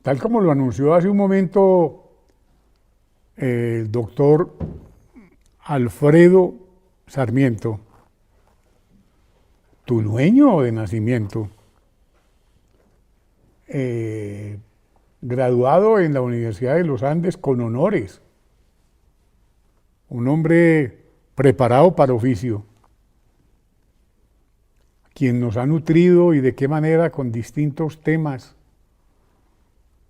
Tal como lo anunció hace un momento el doctor Alfredo Sarmiento, tulueño de nacimiento, eh, graduado en la Universidad de los Andes con honores, un hombre preparado para oficio, quien nos ha nutrido y de qué manera con distintos temas,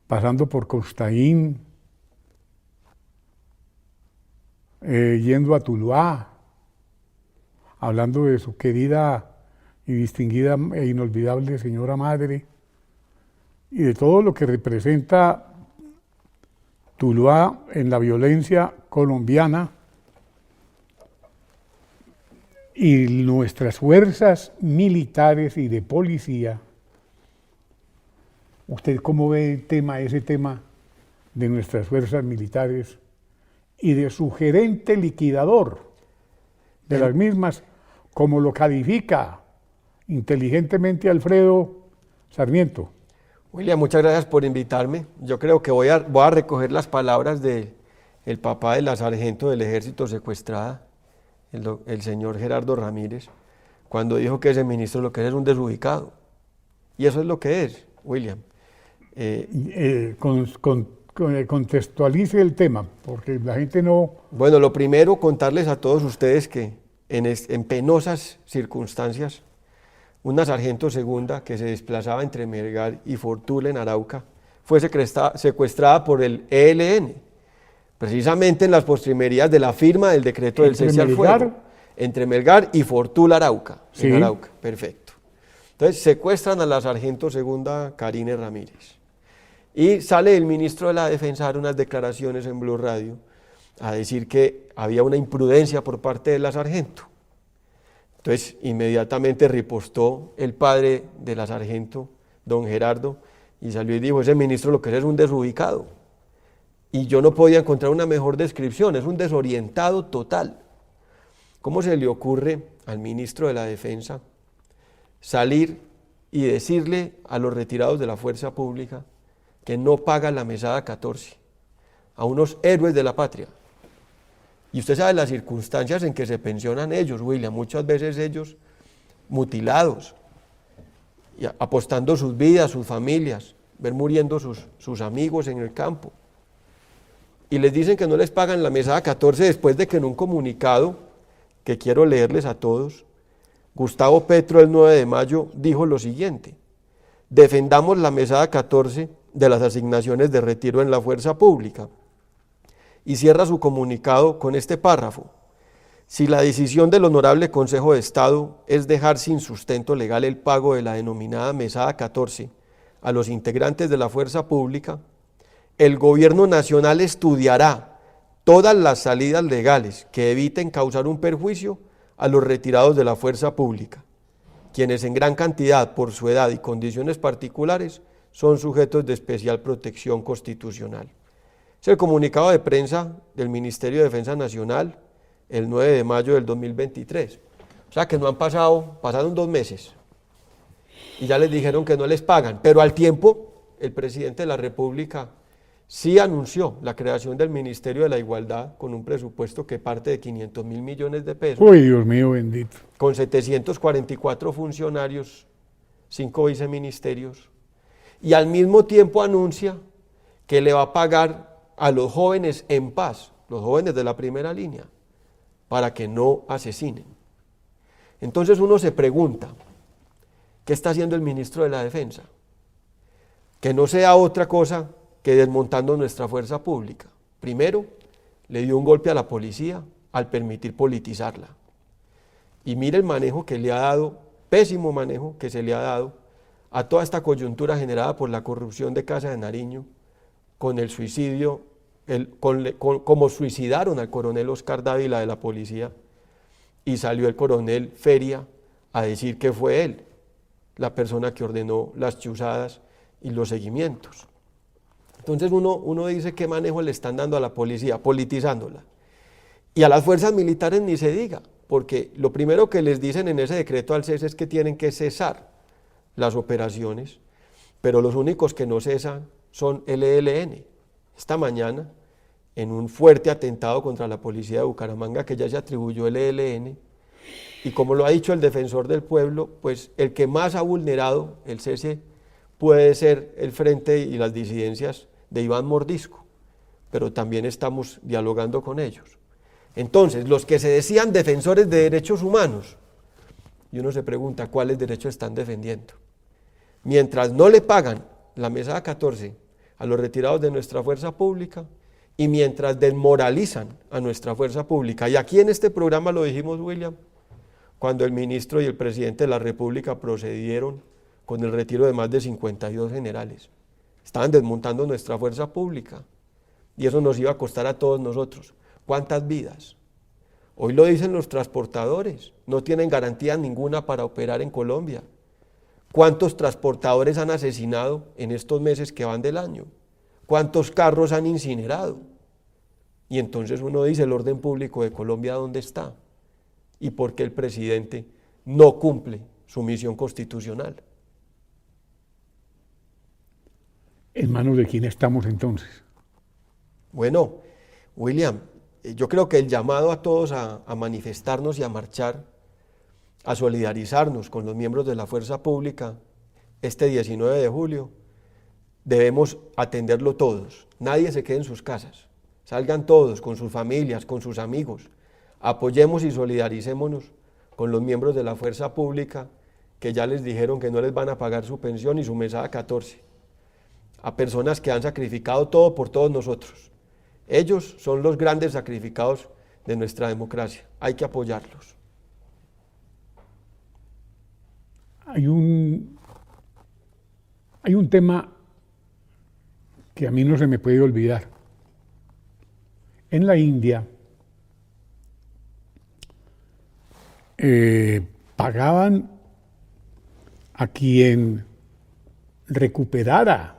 pasando por Costaín, yendo a Tuluá, hablando de su querida y distinguida e inolvidable señora madre, y de todo lo que representa Tuluá en la violencia colombiana y nuestras fuerzas militares y de policía. ¿Usted cómo ve ese tema de nuestras fuerzas militares y de su gerente liquidador de las mismas, como lo califica inteligentemente Alfredo Sarmiento? William, muchas gracias por invitarme. Yo creo que voy a recoger las palabras del papá de la sargento del ejército secuestrada, el señor Gerardo Ramírez, cuando dijo que ese ministro lo que es un desubicado. Y eso es lo que es, William. Contextualice el tema, porque la gente no... Bueno, lo primero, contarles a todos ustedes que en penosas circunstancias, una sargento segunda que se desplazaba entre Melgar y Fortuna en Arauca fue secuestrada por el ELN, precisamente en las postrimerías de la firma del decreto del cese al fuego, entre Melgar y Fortuna Arauca, sí. En Arauca, perfecto. Entonces secuestran a la sargento segunda Karine Ramírez y sale el ministro de la Defensa a dar unas declaraciones en Blue Radio a decir que había una imprudencia por parte de la sargento. Entonces, inmediatamente ripostó el padre de la sargento, don Gerardo, y salió y dijo, ese ministro lo que es un desubicado. Y yo no podía encontrar una mejor descripción, es un desorientado total. ¿Cómo se le ocurre al ministro de la Defensa salir y decirle a los retirados de la fuerza pública que no pagan la mesada 14, a unos héroes de la patria? Y usted sabe las circunstancias en que se pensionan ellos, William, muchas veces ellos mutilados, y apostando sus vidas, sus familias, ver muriendo sus amigos en el campo. Y les dicen que no les pagan la mesada 14 después de que en un comunicado, que quiero leerles a todos, Gustavo Petro el 9 de mayo dijo lo siguiente: defendamos la mesada 14 de las asignaciones de retiro en la fuerza pública. Y cierra su comunicado con este párrafo: si la decisión del Honorable Consejo de Estado es dejar sin sustento legal el pago de la denominada mesada 14 a los integrantes de la fuerza pública, el Gobierno Nacional estudiará todas las salidas legales que eviten causar un perjuicio a los retirados de la fuerza pública, quienes en gran cantidad, por su edad y condiciones particulares, son sujetos de especial protección constitucional. Es el comunicado de prensa del Ministerio de Defensa Nacional el 9 de mayo del 2023. O sea que no pasaron 2 meses y ya les dijeron que no les pagan, pero al tiempo el presidente de la República sí anunció la creación del Ministerio de la Igualdad con un presupuesto que parte de 500.000 millones de pesos. Uy, Dios mío bendito. Con 744 funcionarios, 5 viceministerios, y al mismo tiempo anuncia que le va a pagar a los jóvenes en paz, los jóvenes de la primera línea, para que no asesinen. Entonces uno se pregunta, ¿qué está haciendo el ministro de la Defensa? Que no sea otra cosa que desmontando nuestra fuerza pública. Primero, le dio un golpe a la policía al permitir politizarla. Y mire el manejo que le ha dado, pésimo manejo que se le ha dado a toda esta coyuntura generada por la corrupción de Casa de Nariño, con el suicidio, como suicidaron al coronel Oscar Dávila de la policía, y salió el coronel Feria a decir que fue él la persona que ordenó las chuzadas y los seguimientos. Entonces uno dice qué manejo le están dando a la policía, politizándola. Y a las fuerzas militares ni se diga, porque lo primero que les dicen en ese decreto al cese es que tienen que cesar las operaciones, pero los únicos que no cesan son el ELN. Esta mañana, en un fuerte atentado contra la policía de Bucaramanga, que ya se atribuyó el ELN, y como lo ha dicho el defensor del pueblo, pues el que más ha vulnerado el cese puede ser el frente y las disidencias de Iván Mordisco, pero también estamos dialogando con ellos. Entonces, los que se decían defensores de derechos humanos, y uno se pregunta cuáles derechos están defendiendo. Mientras no le pagan la mesada 14 a los retirados de nuestra fuerza pública, y mientras desmoralizan a nuestra fuerza pública, y aquí en este programa lo dijimos, William, cuando el ministro y el presidente de la República procedieron con el retiro de más de 52 generales. Estaban desmontando nuestra fuerza pública, y eso nos iba a costar a todos nosotros. ¿Cuántas vidas? Hoy lo dicen los transportadores, no tienen garantía ninguna para operar en Colombia. ¿Cuántos transportadores han asesinado en estos meses que van del año? ¿Cuántos carros han incinerado? Y entonces uno dice, el orden público de Colombia, ¿dónde está? ¿Y por qué el presidente no cumple su misión constitucional? ¿En manos de quién estamos entonces? Bueno, William, yo creo que el llamado a todos a manifestarnos y a marchar, a solidarizarnos con los miembros de la fuerza pública este 19 de julio, debemos atenderlo todos. Nadie se quede en sus casas. Salgan todos con sus familias, con sus amigos. Apoyemos y solidaricémonos con los miembros de la fuerza pública que ya les dijeron que no les van a pagar su pensión y su mesada 14. A personas que han sacrificado todo por todos nosotros. Ellos son los grandes sacrificados de nuestra democracia. Hay que apoyarlos. Hay un tema que a mí no se me puede olvidar. En la India pagaban a quien recuperara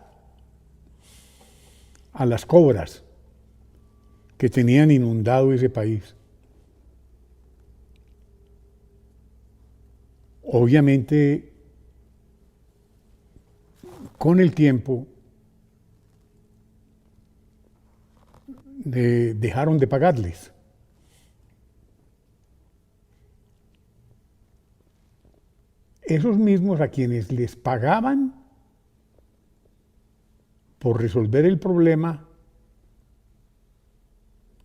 a las cobras que tenían inundado ese país. Obviamente, con el tiempo, dejaron de pagarles. Esos mismos a quienes les pagaban por resolver el problema,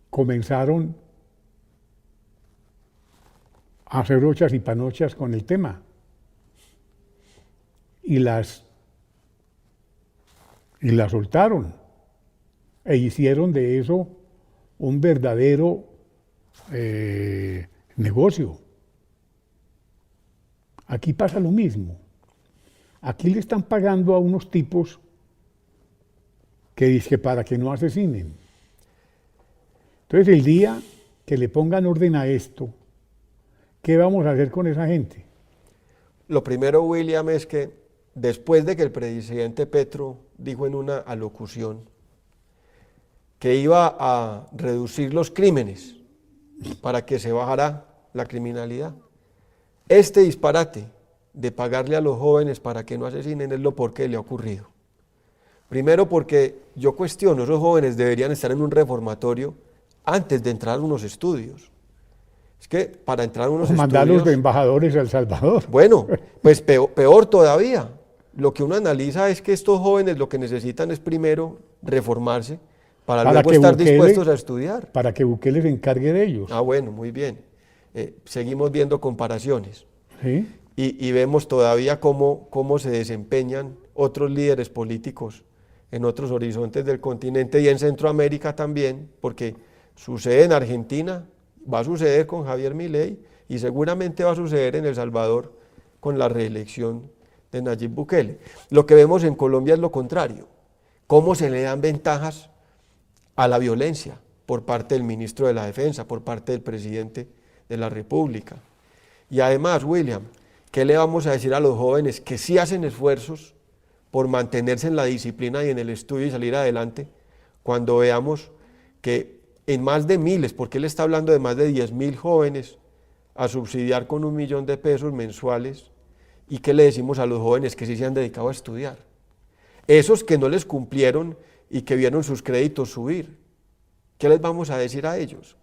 comenzaron a hacer ochas y panochas con el tema y las soltaron e hicieron de eso un verdadero negocio. Aquí pasa lo mismo. Aquí le están pagando a unos tipos que dicen para que no asesinen. Entonces, el día que le pongan orden a esto, ¿qué vamos a hacer con esa gente? Lo primero, William, es que después de que el presidente Petro dijo en una alocución que iba a reducir los crímenes para que se bajara la criminalidad, este disparate de pagarle a los jóvenes para que no asesinen es lo por qué le ha ocurrido. Primero porque yo cuestiono, esos jóvenes deberían estar en un reformatorio antes de entrar a unos estudios. Es que para entrar a unos estudios... mandarlos de embajadores a El Salvador. Bueno, pues peor todavía. Lo que uno analiza es que estos jóvenes lo que necesitan es primero reformarse para luego estar dispuestos a estudiar. Para que Bukele se encargue de ellos. Ah, bueno, muy bien. Seguimos viendo comparaciones. ¿Sí? Y vemos todavía cómo se desempeñan otros líderes políticos en otros horizontes del continente y en Centroamérica también, porque sucede en Argentina, va a suceder con Javier Milei y seguramente va a suceder en El Salvador con la reelección de Nayib Bukele. Lo que vemos en Colombia es lo contrario, cómo se le dan ventajas a la violencia por parte del ministro de la Defensa, por parte del presidente de la República. Y además, William, ¿qué le vamos a decir a los jóvenes que sí hacen esfuerzos por mantenerse en la disciplina y en el estudio y salir adelante, cuando veamos que en más de miles, porque él está hablando de más de 10.000 jóvenes a subsidiar con 1 millón de pesos mensuales, y qué le decimos a los jóvenes que sí se han dedicado a estudiar? esos que no les cumplieron y que vieron sus créditos subir. ¿Qué les vamos a decir a ellos?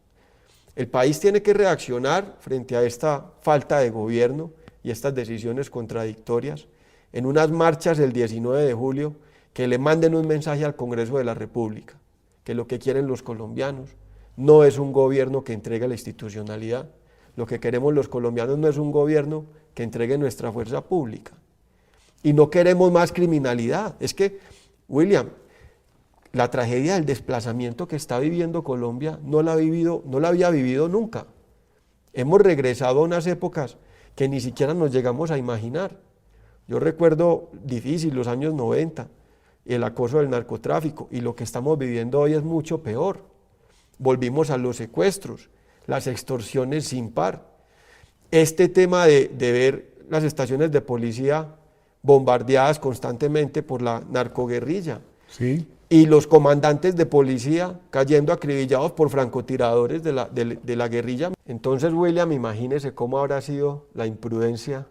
El país tiene que reaccionar frente a esta falta de gobierno y estas decisiones contradictorias en unas marchas el 19 de julio que le manden un mensaje al Congreso de la República, que lo que quieren los colombianos no es un gobierno que entregue la institucionalidad. Lo que queremos los colombianos no es un gobierno que entregue nuestra fuerza pública. Y no queremos más criminalidad. Es que, William, la tragedia del desplazamiento que está viviendo Colombia no la había vivido nunca. Hemos regresado a unas épocas que ni siquiera nos llegamos a imaginar. Yo recuerdo difícil los años 90, el acoso del narcotráfico, y lo que estamos viviendo hoy es mucho peor. Volvimos a los secuestros, las extorsiones sin par. Este tema de ver las estaciones de policía bombardeadas constantemente por la narcoguerrilla. Sí. Y los comandantes de policía cayendo acribillados por francotiradores de la guerrilla. Entonces, William, imagínese cómo habrá sido la imprudencia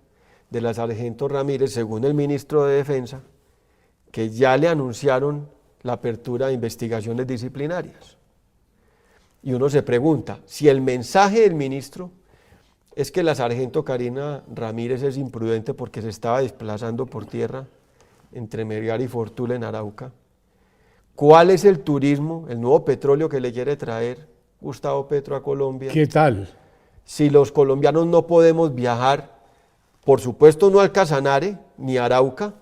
de la sargento Ramírez, según el ministro de Defensa, que ya le anunciaron la apertura de investigaciones disciplinarias. Y uno se pregunta, si el mensaje del ministro es que la sargento Karina Ramírez es imprudente porque se estaba desplazando por tierra entre Melgar y Fortuna en Arauca, ¿cuál es el turismo, el nuevo petróleo que le quiere traer Gustavo Petro a Colombia? ¿Qué tal? Si los colombianos no podemos viajar, por supuesto no al Casanare ni a Arauca,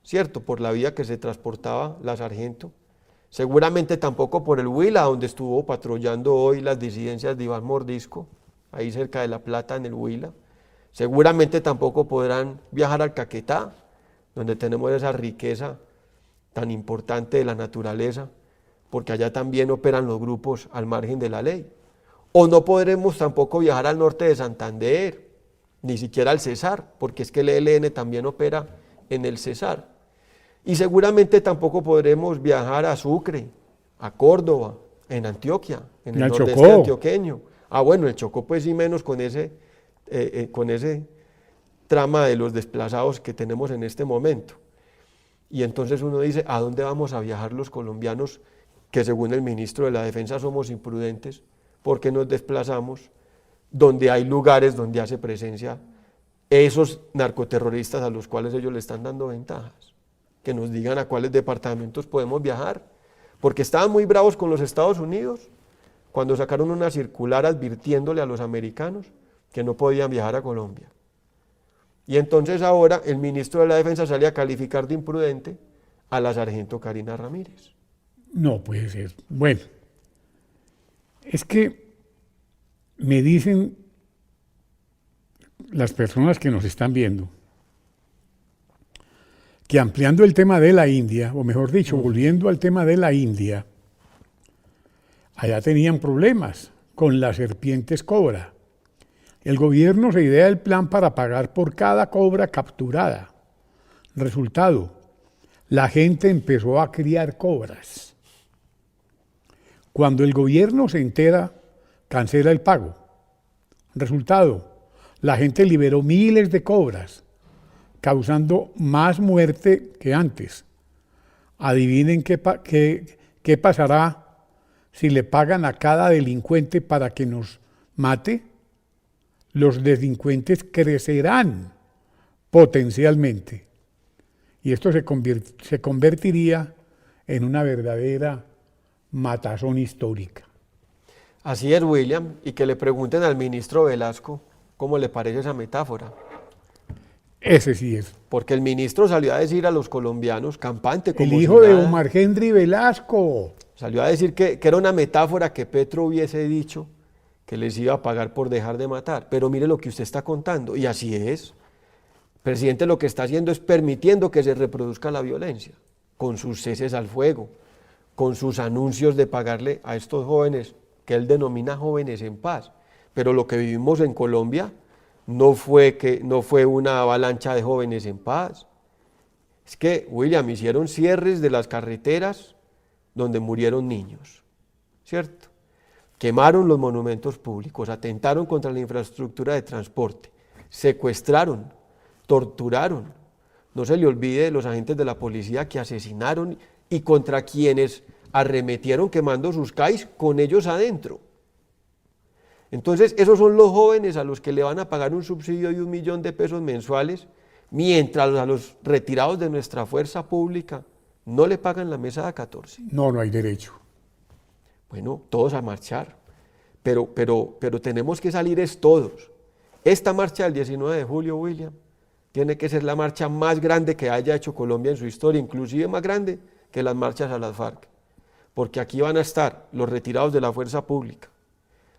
¿cierto? Por la vía que se transportaba la sargento. Seguramente tampoco por el Huila, donde estuvo patrullando hoy las disidencias de Iván Mordisco, ahí cerca de La Plata, en el Huila. Seguramente tampoco podrán viajar al Caquetá, donde tenemos esa riqueza tan importante de la naturaleza, porque allá también operan los grupos al margen de la ley. O no podremos tampoco viajar al norte de Santander, ni siquiera al Cesar, porque es que el ELN también opera en el Cesar. Y seguramente tampoco podremos viajar a Sucre, a Córdoba, en Antioquia, en el nordeste Chocó antioqueño. Bueno, el Chocó pues sí menos con ese trama de los desplazados que tenemos en este momento. Y entonces uno dice, ¿a dónde vamos a viajar los colombianos que según el ministro de la Defensa somos imprudentes? Porque nos desplazamos donde hay lugares donde hace presencia esos narcoterroristas a los cuales ellos le están dando ventajas. Que nos digan a cuáles departamentos podemos viajar. Porque estaban muy bravos con los Estados Unidos cuando sacaron una circular advirtiéndole a los americanos que no podían viajar a Colombia. Y entonces ahora el ministro de la Defensa sale a calificar de imprudente a la sargento Karina Ramírez. No puede ser. Bueno, es que me dicen las personas que nos están viendo que ampliando el tema de la India, o mejor dicho, volviendo al tema de la India, allá tenían problemas con las serpientes cobra. El gobierno se idea el plan para pagar por cada cobra capturada. Resultado, la gente empezó a criar cobras. Cuando el gobierno se entera, cancela el pago. Resultado, la gente liberó miles de cobras, causando más muerte que antes. Adivinen qué pasará si le pagan a cada delincuente para que nos mate. Los delincuentes crecerán potencialmente. Y esto se convertiría en una verdadera matazón histórica. Así es, William, y que le pregunten al ministro Velasco cómo le parece esa metáfora. Ese sí es. Porque el ministro salió a decir a los colombianos, campante como El hijo si de nada, Omar Henry Velasco. salió a decir que era una metáfora que Petro hubiese dicho que les iba a pagar por dejar de matar. Pero mire lo que usted está contando, y así es. El presidente lo que está haciendo es permitiendo que se reproduzca la violencia, con sus ceses al fuego, con sus anuncios de pagarle a estos jóvenes, que él denomina jóvenes en paz. Pero lo que vivimos en Colombia no fue una avalancha de jóvenes en paz. Es que, William, hicieron cierres de las carreteras donde murieron niños, ¿cierto? Quemaron los monumentos públicos, atentaron contra la infraestructura de transporte, secuestraron, torturaron, No se le olvide los agentes de la policía que asesinaron y contra quienes arremetieron quemando sus CAIs con ellos adentro. Entonces, esos son los jóvenes a los que le van a pagar un subsidio de 1 millón de pesos mensuales, mientras a los retirados de nuestra fuerza pública no le pagan la mesada 14. No, no hay derecho. Bueno, todos a marchar, pero tenemos que salir es todos. Esta marcha del 19 de julio, William, tiene que ser la marcha más grande que haya hecho Colombia en su historia, inclusive más grande que las marchas a las FARC, porque aquí van a estar los retirados de la fuerza pública,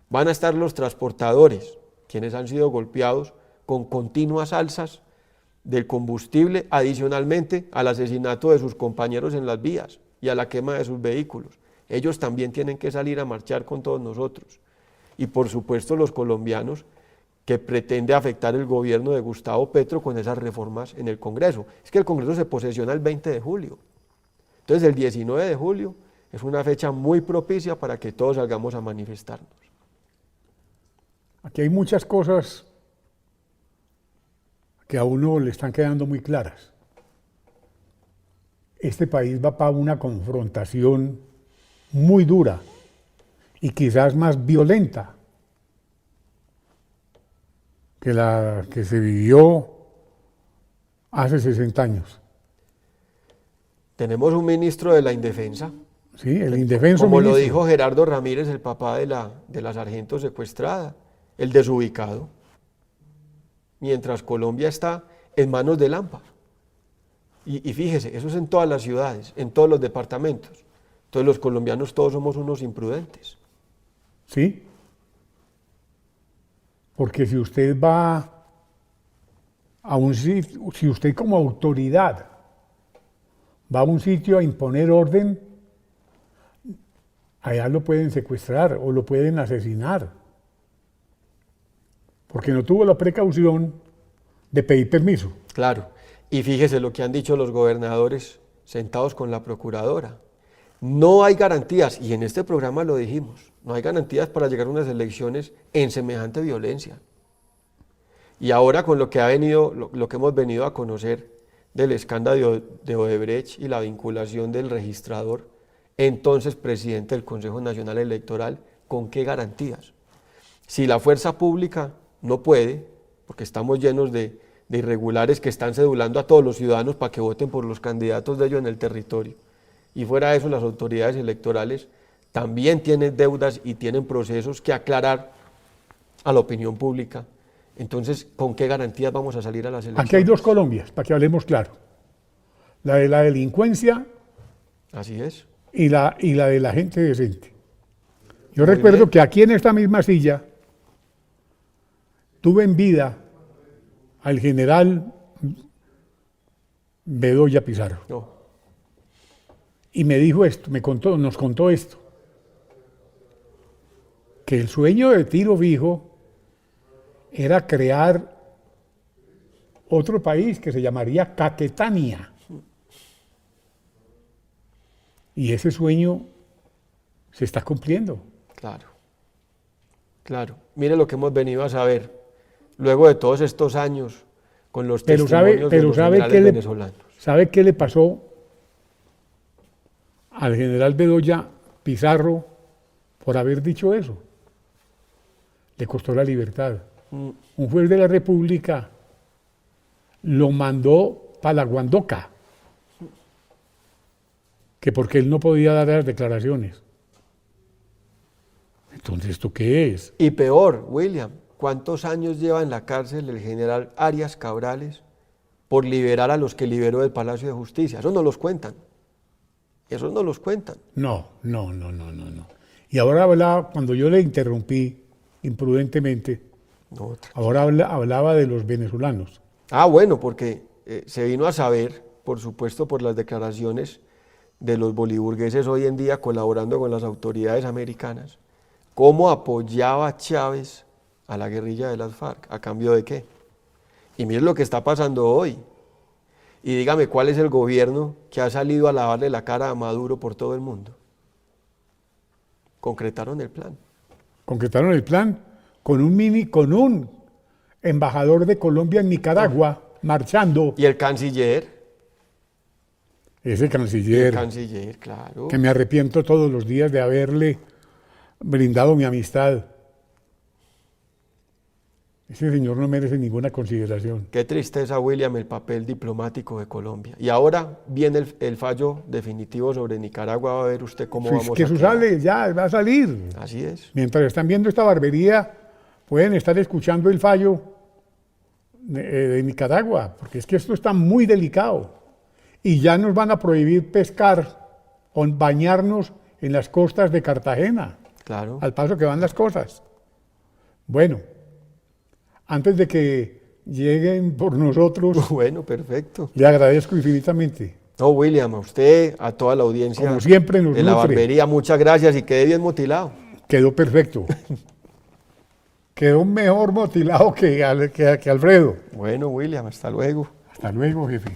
van a estar los transportadores, quienes han sido golpeados con continuas alzas del combustible, adicionalmente al asesinato de sus compañeros en las vías y a la quema de sus vehículos. Ellos también tienen que salir a marchar con todos nosotros. Y por supuesto los colombianos, que pretende afectar el gobierno de Gustavo Petro con esas reformas en el Congreso. Es que el Congreso se posesiona el 20 de julio. Entonces el 19 de julio es una fecha muy propicia para que todos salgamos a manifestarnos. Aquí hay muchas cosas que a uno le están quedando muy claras. Este país va para una confrontación muy dura y quizás más violenta que la que se vivió hace 60 años. Tenemos un ministro de la Indefensa. Sí, el indefenso Como ministro. lo dijo Gerardo Ramírez, el papá de la sargento secuestrada, el desubicado. Mientras Colombia está en manos de Lampa. Y fíjese, eso es en todas las ciudades, en todos los departamentos. Entonces los colombianos todos somos unos imprudentes. Sí. Porque si usted va a un sitio, si usted como autoridad va a un sitio a imponer orden, allá lo pueden secuestrar o lo pueden asesinar. Porque no tuvo la precaución de pedir permiso. Claro, y fíjese lo que han dicho los gobernadores sentados con la procuradora. No hay garantías, y en este programa lo dijimos, no hay garantías para llegar a unas elecciones en semejante violencia. Y ahora con lo que hemos venido a conocer del escándalo de Odebrecht y la vinculación del registrador, entonces presidente del Consejo Nacional Electoral, ¿con qué garantías? Si la fuerza pública no puede, porque estamos llenos de irregulares que están cedulando a todos los ciudadanos para que voten por los candidatos de ellos en el territorio, y fuera de eso las autoridades electorales también tienen deudas y tienen procesos que aclarar a la opinión pública. Entonces, ¿con qué garantías vamos a salir a las elecciones? Aquí hay dos Colombias, para que hablemos claro. La de la delincuencia. Así es. Y la de la gente decente. Yo Muy recuerdo bien. que aquí en esta misma silla tuve en vida al general Bedoya Pizarro. No. Y me dijo esto, nos contó esto, que el sueño de Tiro Fijo era crear otro país que se llamaría Caquetania. Y ese sueño se está cumpliendo. Claro, claro. Mire lo que hemos venido a saber luego de todos estos años con los testimonios de los generales venezolanos. ¿Sabe qué le pasó al general Bedoya Pizarro por haber dicho eso? Le costó la libertad. Un juez de la República lo mandó para la Guandoca, que porque él no podía dar las declaraciones. Entonces, ¿esto qué es? Y peor, William, ¿cuántos años lleva en la cárcel el general Arias Cabrales por liberar a los que liberó del Palacio de Justicia? Eso no los cuentan. Eso no los cuentan. No. Y ahora hablaba, cuando yo le interrumpí imprudentemente, No. ahora hablaba de los venezolanos. Ah, bueno, porque se vino a saber, por supuesto, por las declaraciones de los boliburgueses hoy en día colaborando con las autoridades americanas, cómo apoyaba Chávez a la guerrilla de las FARC, ¿a cambio de qué? Y mire lo que está pasando hoy. Y dígame, ¿cuál es el gobierno que ha salido a lavarle la cara a Maduro por todo el mundo? Concretaron el plan. Concretaron el plan con un embajador de Colombia en Nicaragua, marchando. Y el canciller. Ese El canciller, canciller, claro. que me arrepiento todos los días de haberle brindado mi amistad. Ese señor no merece ninguna consideración. Qué tristeza, William, el papel diplomático de Colombia. Y ahora viene el fallo definitivo sobre Nicaragua. Va a ver usted cómo Pues vamos que a eso quedar. sale, ya va a salir. Así es. Mientras están viendo esta barbería, pueden estar escuchando el fallo de Nicaragua, porque es que esto está muy delicado. Y ya nos van a prohibir pescar o bañarnos en las costas de Cartagena, Claro. al paso que van las cosas. Bueno, antes de que lleguen por nosotros, Bueno, perfecto. le agradezco infinitamente. No, William, a usted, a toda la audiencia Como siempre nos de la nutre. barbería, muchas gracias y quede bien mutilado. Quedó perfecto. Quedó mejor motilado que Alfredo. Bueno, William, hasta luego. Hasta luego, jefe.